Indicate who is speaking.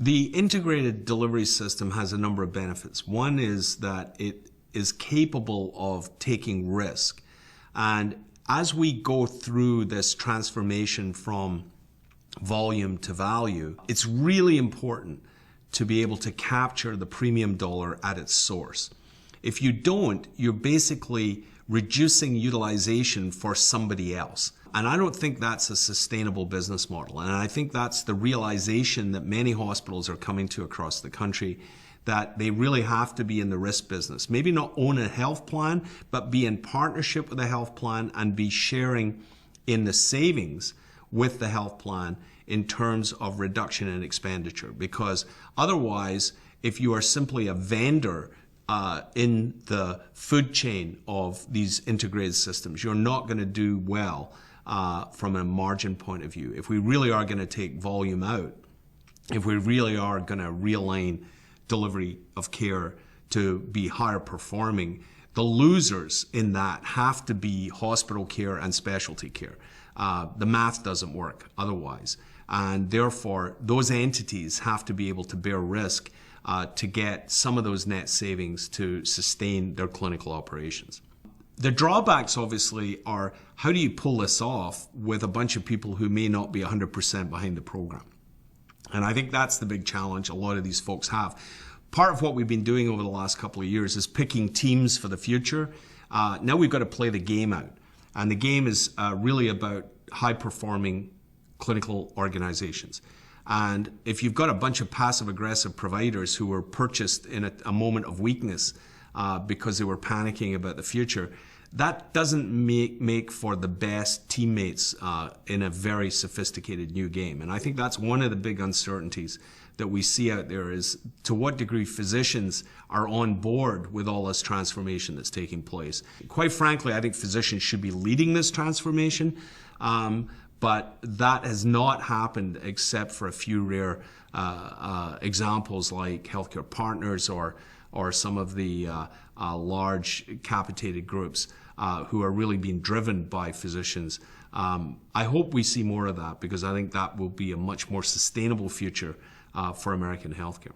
Speaker 1: The integrated delivery system has a number of benefits. One is that it is capable of taking risk. And as we go through this transformation from volume to value, it's really important to be able to capture the premium dollar at its source. If you don't, you're basically reducing utilization for somebody else. And I don't think that's a sustainable business model. And I think that's the realization that many hospitals are coming to across the country, that they really have to be in the risk business. Maybe not own a health plan, but be in partnership with a health plan and be sharing in the savings with the health plan in terms of reduction in expenditure. Because otherwise, if you are simply a vendor in the food chain of these integrated systems, you're not going to do well from a margin point of view. If we really are going to take volume out, if we really are going to realign delivery of care to be higher performing, the losers in that have to be hospital care and specialty care. The math doesn't work otherwise. And therefore, those entities have to be able to bear risk to get some of those net savings to sustain their clinical operations. The drawbacks obviously are, how do you pull this off with a bunch of people who may not be 100% behind the program? And I think that's the big challenge a lot of these folks have. Part of what we've been doing over the last couple of years is picking teams for the future. Now we've got to play the game out. And the game is really about high-performing clinical organizations. And if you've got a bunch of passive-aggressive providers who were purchased in a moment of weakness because they were panicking about the future, that doesn't make for the best teammates in a very sophisticated new game. And I think that's one of the big uncertainties that we see out there, is to what degree physicians are on board with all this transformation that's taking place. Quite frankly, I think physicians should be leading this transformation, but that has not happened except for a few rare examples like Healthcare Partners or some of the large capitated groups who are really being driven by physicians. I hope we see more of that, because I think that will be a much more sustainable future for American healthcare.